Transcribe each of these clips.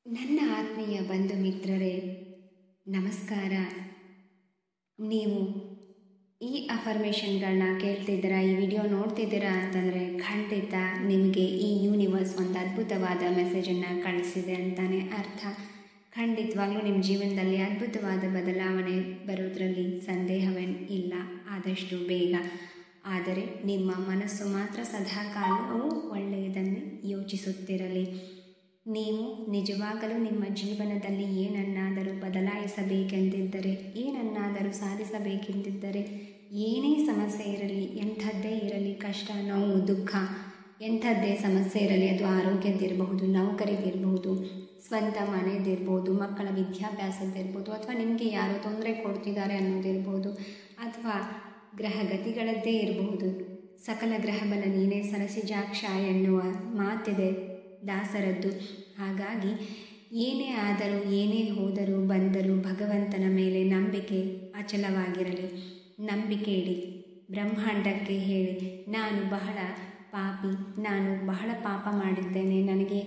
ನನ್ನ ಆತ್ಮೀಯ ಬಂಧು ಮಿತ್ರರೇ, ನಮಸ್ಕಾರ. ನೀವು ಈ ಅಫರ್ಮೇಷನ್ಗಳನ್ನ ಕೇಳ್ತಿದ್ದೀರಾ, ಈ ವಿಡಿಯೋ ನೋಡ್ತಿದ್ದೀರಾ ಅಂತಂದರೆ ಖಂಡಿತ ನಿಮಗೆ ಈ ಯೂನಿವರ್ಸ್ ಒಂದು ಅದ್ಭುತವಾದ ಮೆಸೇಜನ್ನು ಕಳಿಸಿದೆ ಅಂತಲೇ ಅರ್ಥ. ಖಂಡಿತವಾಗ್ಲೂ ನಿಮ್ಮ ಜೀವನದಲ್ಲಿ ಅದ್ಭುತವಾದ ಬದಲಾವಣೆ ಬರೋದ್ರಲ್ಲಿ ಸಂದೇಹವೇನು ಇಲ್ಲ, ಆದಷ್ಟು ಬೇಗ. ಆದರೆ ನಿಮ್ಮ ಮನಸ್ಸು ಮಾತ್ರ ಸದಾಕಾಲವೂ ಒಳ್ಳೆಯದನ್ನೇ ಯೋಚಿಸುತ್ತಿರಲಿ. ನೀವು ನಿಜವಾಗಲೂ ನಿಮ್ಮ ಜೀವನದಲ್ಲಿ ಏನನ್ನಾದರೂ ಬದಲಾಯಿಸಬೇಕೆಂದಿದ್ದರೆ, ಏನನ್ನಾದರೂ ಸಾಧಿಸಬೇಕೆಂದಿದ್ದರೆ, ಏನೇ ಸಮಸ್ಯೆ ಇರಲಿ, ಎಂಥದ್ದೇ ಇರಲಿ, ಕಷ್ಟ, ನೋವು, ದುಃಖ, ಎಂಥದ್ದೇ ಸಮಸ್ಯೆ ಇರಲಿ, ಅದು ಆರೋಗ್ಯದ್ದಿರಬಹುದು, ನೌಕರಿದಿರಬಹುದು, ಸ್ವಂತ ಮನೆಯದಿರ್ಬೋದು, ಮಕ್ಕಳ ವಿದ್ಯಾಭ್ಯಾಸದ್ದಿರ್ಬೋದು, ಅಥವಾ ನಿಮಗೆ ಯಾರೋ ತೊಂದರೆ ಕೊಡ್ತಿದ್ದಾರೆ ಅನ್ನೋದಿರ್ಬೋದು, ಅಥವಾ ಗ್ರಹಗತಿಗಳದ್ದೇ ಇರಬಹುದು. ಸಕಲ ಗ್ರಹಬಲ ನೀನೇ ಸರಸಿಜಾಕ್ಷ ಎನ್ನುವ ಮಾತಿದೆ ದಾಸರದ್ದು. ಹಾಗಾಗಿ ಏನೇ ಆದರೂ, ಏನೇ ಹೋದರೂ ಬಂದರೂ ಭಗವಂತನ ಮೇಲೆ ನಂಬಿಕೆ ಅಚಲವಾಗಿರಲಿ. ನಂಬಿಕೆ ಇಡಿ. ಬ್ರಹ್ಮಾಂಡಕ್ಕೆ ಹೇಳಿ, ನಾನು ಬಹಳ ಪಾಪಿ, ನಾನು ಬಹಳ ಪಾಪ ಮಾಡಿದ್ದೇನೆ, ನನಗೆ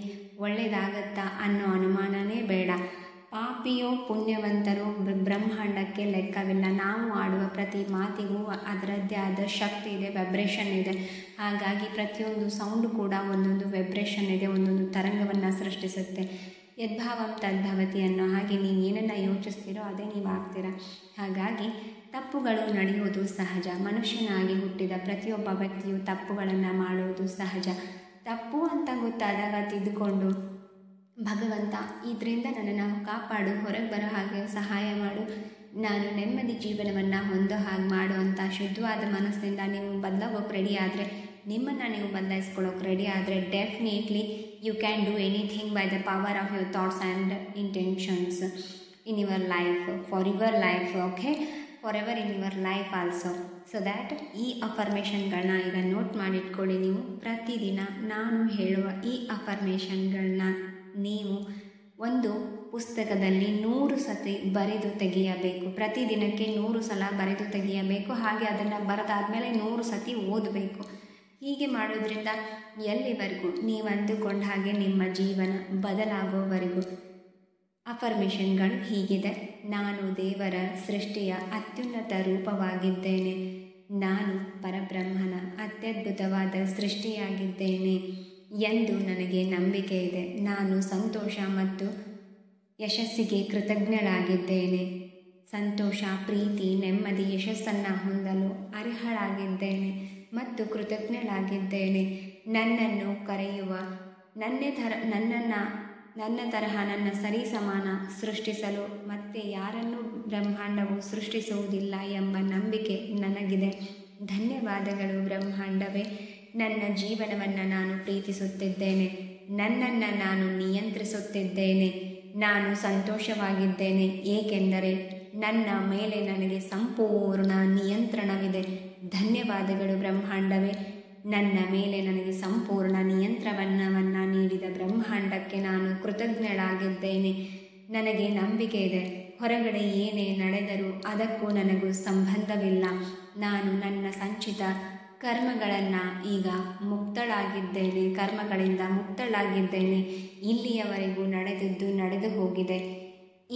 ಒಳ್ಳೆಯದಾಗತ್ತಾ ಅನ್ನೋ ಅನುಮಾನನೇ ಬೇಡ. ಪಾಪಿಯೋ ಪುಣ್ಯವಂತರೋ ಬ್ರಹ್ಮಾಂಡಕ್ಕೆ ಲೆಕ್ಕವಿಲ್ಲ. ನಾವು ಆಡುವ ಪ್ರತಿ ಮಾತಿಗೂ ಅದರದ್ದೇ ಆದ ಶಕ್ತಿ ಇದೆ, ವೈಬ್ರೇಷನ್ ಇದೆ. ಹಾಗಾಗಿ ಪ್ರತಿಯೊಂದು ಸೌಂಡು ಕೂಡ ಒಂದೊಂದು ವೈಬ್ರೇಷನ್ ಇದೆ, ಒಂದೊಂದು ತರಂಗವನ್ನು ಸೃಷ್ಟಿಸುತ್ತೆ. ಯದ್ಭಾವಂ ತದ್ಭವತಿ ಅನ್ನೋ ಹಾಗೆ ನೀವು ಏನನ್ನು ಯೋಚಿಸ್ತೀರೋ ಅದೇ ನೀವು ಆಗ್ತೀರ. ಹಾಗಾಗಿ ತಪ್ಪುಗಳು ನಡೆಯುವುದು ಸಹಜ. ಮನುಷ್ಯನಾಗಿ ಹುಟ್ಟಿದ ಪ್ರತಿಯೊಬ್ಬ ವ್ಯಕ್ತಿಯು ತಪ್ಪುಗಳನ್ನು ಮಾಡುವುದು ಸಹಜ. ತಪ್ಪು ಅಂತ ಗೊತ್ತಾದಾಗ ತಿದ್ದುಕೊಂಡು, ಭಗವಂತ ಇದರಿಂದ ನನ್ನನ್ನು ಕಾಪಾಡು, ಹೊರಗೆ ಬರೋ ಹಾಗೆ ಸಹಾಯ ಮಾಡು, ನಾನು ನೆಮ್ಮದಿ ಜೀವನವನ್ನು ಹೊಂದೋ ಹಾಗೆ ಮಾಡು ಅಂತ ಶುದ್ಧವಾದ ಮನಸ್ಸಿನಿಂದ ನೀವು ಬದಲಾಗೋಕೆ ರೆಡಿ ಆದರೆ, ನಿಮ್ಮನ್ನು ನೀವು ಬದಲಾಯಿಸ್ಕೊಳ್ಳೋಕೆ ರೆಡಿ ಆದರೆ, definitely you can do anything by the power of your thoughts and intentions in your life, for your life, okay, forever in your life also. So that ಈ ಅಫರ್ಮೇಷನ್ಗಳನ್ನ ಈಗ ನೋಟ್ ಮಾಡಿಟ್ಕೊಳ್ಳಿ. ನೀವು ಪ್ರತಿದಿನ ನಾನು ಹೇಳುವ ಈ ಅಫರ್ಮೇಷನ್ಗಳನ್ನ ನೀವು ಒಂದು ಪುಸ್ತಕದಲ್ಲಿ 100 ಸತಿ ಬರೆದು ತೆಗೆಯಬೇಕು. ಪ್ರತಿದಿನಕ್ಕೆ 100 ಸಲ ಬರೆದು ತೆಗೆಯಬೇಕು. ಹಾಗೆ ಅದನ್ನು ಬರೆದಾದ್ಮೇಲೆ 100 ಸತಿ ಓದಬೇಕು. ಹೀಗೆ ಮಾಡೋದ್ರಿಂದ ಎಲ್ಲಿವರೆಗೂ ನೀವು ಅಂದುಕೊಂಡ ಹಾಗೆ ನಿಮ್ಮ ಜೀವನ ಬದಲಾಗೋವರೆಗೂ. ಅಫರ್ಮೇಷನ್ಗಳು ಹೀಗಿದೆ: ನಾನು ದೇವರ ಸೃಷ್ಟಿಯ ಅತ್ಯುನ್ನತ ರೂಪವಾಗಿದ್ದೇನೆ, ನಾನು ಪರಬ್ರಹ್ಮನ ಅತ್ಯದ್ಭುತವಾದ ಸೃಷ್ಟಿಯಾಗಿದ್ದೇನೆ ಎಂದು ನನಗೆ ನಂಬಿಕೆ ಇದೆ. ನಾನು ಸಂತೋಷ ಮತ್ತು ಯಶಸ್ಸಿಗೆ ಕೃತಜ್ಞಳಾಗಿದ್ದೇನೆ. ಸಂತೋಷ, ಪ್ರೀತಿ, ನೆಮ್ಮದಿ, ಯಶಸ್ಸನ್ನು ಹೊಂದಲು ಅರ್ಹಳಾಗಿದ್ದೇನೆ ಮತ್ತು ಕೃತಜ್ಞಳಾಗಿದ್ದೇನೆ. ನನ್ನನ್ನು ಕರೆಯುವ ನನ್ನ ತರಹ ನನ್ನ ಸರಿ ಸಮಾನ ಸೃಷ್ಟಿಸಲು ಮತ್ತೆ ಯಾರನ್ನೂ ಬ್ರಹ್ಮಾಂಡವು ಸೃಷ್ಟಿಸುವುದಿಲ್ಲ ಎಂಬ ನಂಬಿಕೆ ನನಗಿದೆ. ಧನ್ಯವಾದಗಳು ಬ್ರಹ್ಮಾಂಡವೇ. ನನ್ನ ಜೀವನವನ್ನು ನಾನು ಪ್ರೀತಿಸುತ್ತಿದ್ದೇನೆ, ನನ್ನನ್ನು ನಾನು ನಿಯಂತ್ರಿಸುತ್ತಿದ್ದೇನೆ. ನಾನು ಸಂತೋಷವಾಗಿದ್ದೇನೆ, ಏಕೆಂದರೆ ನನ್ನ ಮೇಲೆ ನನಗೆ ಸಂಪೂರ್ಣ ನಿಯಂತ್ರಣವಿದೆ. ಧನ್ಯವಾದಗಳು ಬ್ರಹ್ಮಾಂಡವೇ. ನನ್ನ ಮೇಲೆ ನನಗೆ ಸಂಪೂರ್ಣ ನಿಯಂತ್ರಣವನ್ನು ನೀಡಿದ ಬ್ರಹ್ಮಾಂಡಕ್ಕೆ ನಾನು ಕೃತಜ್ಞಳಾಗಿದ್ದೇನೆ. ನನಗೆ ನಂಬಿಕೆ ಇದೆ, ಹೊರಗಡೆ ಏನೇ ನಡೆದರೂ ಅದಕ್ಕೂ ನನಗೂ ಸಂಬಂಧವಿಲ್ಲ. ನಾನು ನನ್ನ ಸಂಚಿತ ಕರ್ಮಗಳಿಂದ ಮುಕ್ತಳಾಗಿದ್ದೇನೆ. ಇಲ್ಲಿಯವರೆಗೂ ನಡೆದಿದ್ದು ನಡೆದು ಹೋಗಿದೆ.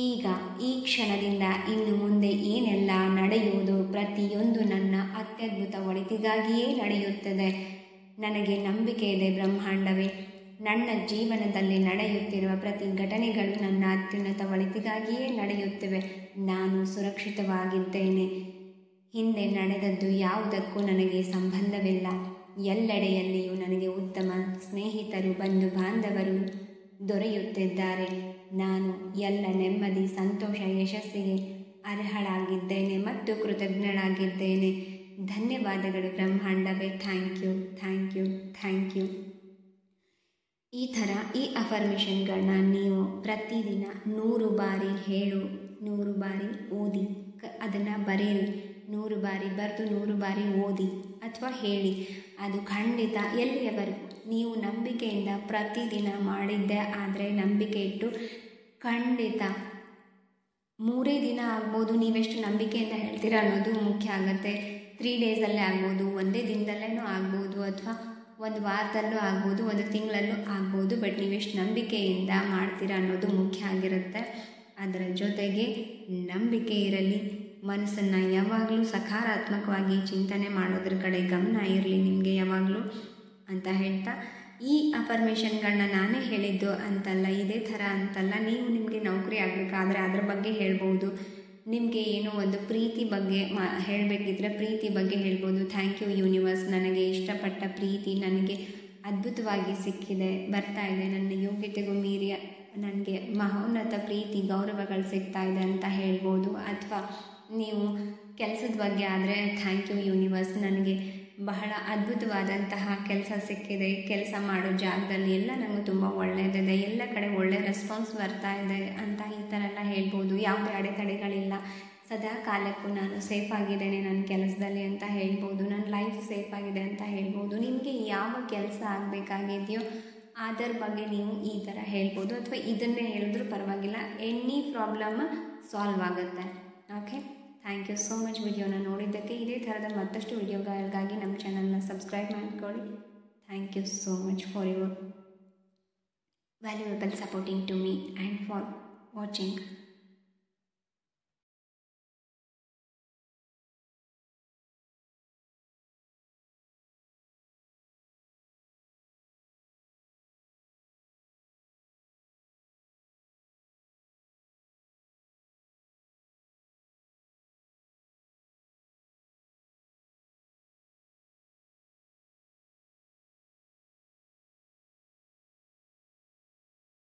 ಈಗ ಈ ಕ್ಷಣದಿಂದ ಇನ್ನು ಮುಂದೆ ಏನೆಲ್ಲ ನಡೆಯುವುದು ಪ್ರತಿಯೊಂದು ನನ್ನ ಅತ್ಯದ್ಭುತ ಒಳಿತಿಗಾಗಿಯೇ ನಡೆಯುತ್ತದೆ. ನನಗೆ ನಂಬಿಕೆ ಇದೆ ಬ್ರಹ್ಮಾಂಡವೇ. ನನ್ನ ಜೀವನದಲ್ಲಿ ನಡೆಯುತ್ತಿರುವ ಪ್ರತಿ ಘಟನೆಗಳು ನನ್ನ ಅತ್ಯುನ್ನತ ಒಳಿತಿಗಾಗಿಯೇ ನಡೆಯುತ್ತಿವೆ. ನಾನು ಸುರಕ್ಷಿತವಾಗಿದ್ದೇನೆ. ಹಿಂದೆ ನಡೆದದ್ದು ಯಾವುದಕ್ಕೂ ನನಗೆ ಸಂಬಂಧವಿಲ್ಲ. ಎಲ್ಲೆಡೆಯಲ್ಲಿಯೂ ನನಗೆ ಉತ್ತಮ ಸ್ನೇಹಿತರು, ಬಂಧು ಬಾಂಧವರು ದೊರೆಯುತ್ತಿದ್ದಾರೆ. ನಾನು ಎಲ್ಲ ನೆಮ್ಮದಿ, ಸಂತೋಷ, ಯಶಸ್ಸಿಗೆ ಅರ್ಹಳಾಗಿದ್ದೇನೆ ಮತ್ತು ಕೃತಜ್ಞಳಾಗಿದ್ದೇನೆ. ಧನ್ಯವಾದಗಳು ಬ್ರಹ್ಮಾಂಡವೇ. Thank you, thank you, thank you. ಈ ಥರ ಈ ಅಫರ್ಮೇಷನ್ಗಳನ್ನ ನೀವು ಪ್ರತಿದಿನ 100 ಬಾರಿ ಹೇಳು, 100 ಬಾರಿ ಓದಿ, ಅದನ್ನು ಬರೆಯಿರಿ. 100 ಬಾರಿ ಬರೆದು 100 ಬಾರಿ ಓದಿ ಅಥವಾ ಹೇಳಿ. ಅದು ಖಂಡಿತ ಎಲ್ಲಿಯವರೆಗೂ ನೀವು ನಂಬಿಕೆಯಿಂದ ಪ್ರತಿದಿನ ಮಾಡಿದ್ದೆ ಆದರೆ, ನಂಬಿಕೆ ಇಟ್ಟು ಖಂಡಿತ 3 ದಿನ ಆಗ್ಬೋದು. ನೀವೆಷ್ಟು ನಂಬಿಕೆಯಿಂದ ಹೇಳ್ತೀರಾ ಅನ್ನೋದು ಮುಖ್ಯ ಆಗುತ್ತೆ. 3 ಡೇಸಲ್ಲೇ ಆಗ್ಬೋದು, ಒಂದೇ ದಿನದಲ್ಲೇ ಆಗ್ಬೋದು, ಅಥವಾ ಒಂದು ವಾರದಲ್ಲೂ ಆಗ್ಬೋದು, ಒಂದು ತಿಂಗಳಲ್ಲೂ ಆಗ್ಬೋದು. ಬಟ್ ನೀವೆಷ್ಟು ನಂಬಿಕೆಯಿಂದ ಮಾಡ್ತೀರಾ ಅನ್ನೋದು ಮುಖ್ಯ ಆಗಿರುತ್ತೆ. ಅದರ ಜೊತೆಗೆ ನಂಬಿಕೆ ಇರಲಿ, ಮನಸ್ಸನ್ನು ಯಾವಾಗಲೂ ಸಕಾರಾತ್ಮಕವಾಗಿ ಚಿಂತನೆ ಮಾಡೋದ್ರ ಕಡೆ ಗಮನ ಇರಲಿ ನಿಮಗೆ ಯಾವಾಗಲೂ ಅಂತ ಹೇಳ್ತಾ, ಈ ಅಫರ್ಮೇಷನ್ಗಳನ್ನ ನಾನೇ ಹೇಳಿದ್ದು ಅಂತಲ್ಲ, ಇದೇ ಥರ ಅಂತಲ್ಲ. ನೀವು ನಿಮಗೆ ನೌಕರಿ ಆಗಬೇಕಾದ್ರೆ ಅದ್ರ ಬಗ್ಗೆ ಹೇಳ್ಬೋದು. ನಿಮಗೆ ಏನೋ ಒಂದು ಪ್ರೀತಿ ಬಗ್ಗೆ ಹೇಳಬೇಕಿದ್ರೆ ಪ್ರೀತಿ ಬಗ್ಗೆ ಹೇಳ್ಬೋದು. ಥ್ಯಾಂಕ್ ಯು ಯೂನಿವರ್ಸ್, ನನಗೆ ಇಷ್ಟಪಟ್ಟ ಪ್ರೀತಿ ನನಗೆ ಅದ್ಭುತವಾಗಿ ಸಿಕ್ಕಿದೆ, ಬರ್ತಾ ಇದೆ, ನನ್ನ ಯೋಗ್ಯತೆಗೂ ಮೀರಿ ನನಗೆ ಮಹೋನ್ನತ ಪ್ರೀತಿ ಗೌರವಗಳು ಸಿಗ್ತಾ ಇದೆ ಅಂತ ಹೇಳ್ಬೋದು. ಅಥವಾ ನೀವು ಕೆಲಸದ ಬಗ್ಗೆ ಆದರೆ ಥ್ಯಾಂಕ್ ಯು ಯೂನಿವರ್ಸ್, ನನಗೆ ಬಹಳ ಅದ್ಭುತವಾದಂತಹ ಕೆಲಸ ಸಿಕ್ಕಿದೆ, ಕೆಲಸ ಮಾಡೋ ಜಾಗದಲ್ಲಿ ಎಲ್ಲ ನನಗೂ ತುಂಬ ಒಳ್ಳೆಯದಿದೆ, ಎಲ್ಲ ಕಡೆ ಒಳ್ಳೆಯ ರೆಸ್ಪಾನ್ಸ್ ಬರ್ತಾ ಇದೆ ಅಂತ ಈ ಥರ ಎಲ್ಲ ಹೇಳ್ಬೋದು. ಯಾವುದೇ ಅಡೆತಡೆಗಳಿಲ್ಲ, ಸದಾ ಕಾಲಕ್ಕೂ ನಾನು ಸೇಫ್ ಆಗಿದ್ದೇನೆ ನನ್ನ ಕೆಲಸದಲ್ಲಿ ಅಂತ ಹೇಳ್ಬೋದು. ನನ್ನ ಲೈಫ್ ಸೇಫ್ ಆಗಿದೆ ಅಂತ ಹೇಳ್ಬೋದು. ನಿಮಗೆ ಯಾವ ಕೆಲಸ ಆಗಬೇಕಾಗಿದೆಯೋ ಅದರ ಬಗ್ಗೆ ನೀವು ಈ ಥರ ಹೇಳ್ಬೋದು, ಅಥವಾ ಇದನ್ನೇ ಹೇಳಿದ್ರೂ ಪರವಾಗಿಲ್ಲ. ಎನಿ ಪ್ರಾಬ್ಲಮ್ ಸಾಲ್ವ್ ಆಗುತ್ತೆ. Okay, thank you so much ವಿಡಿಯೋನ ನೋಡಿದ್ದಕ್ಕೆ. ಇದೇ ಥರದ ಮತ್ತಷ್ಟು ವಿಡಿಯೋಗಳಿಗಾಗಿ ನಮ್ಮ ಚಾನಲ್ನ ಸಬ್ಸ್ಕ್ರೈಬ್ ಮಾಡ್ಕೊಳ್ಳಿ. Thank you so much for your valuable supporting to me and for watching.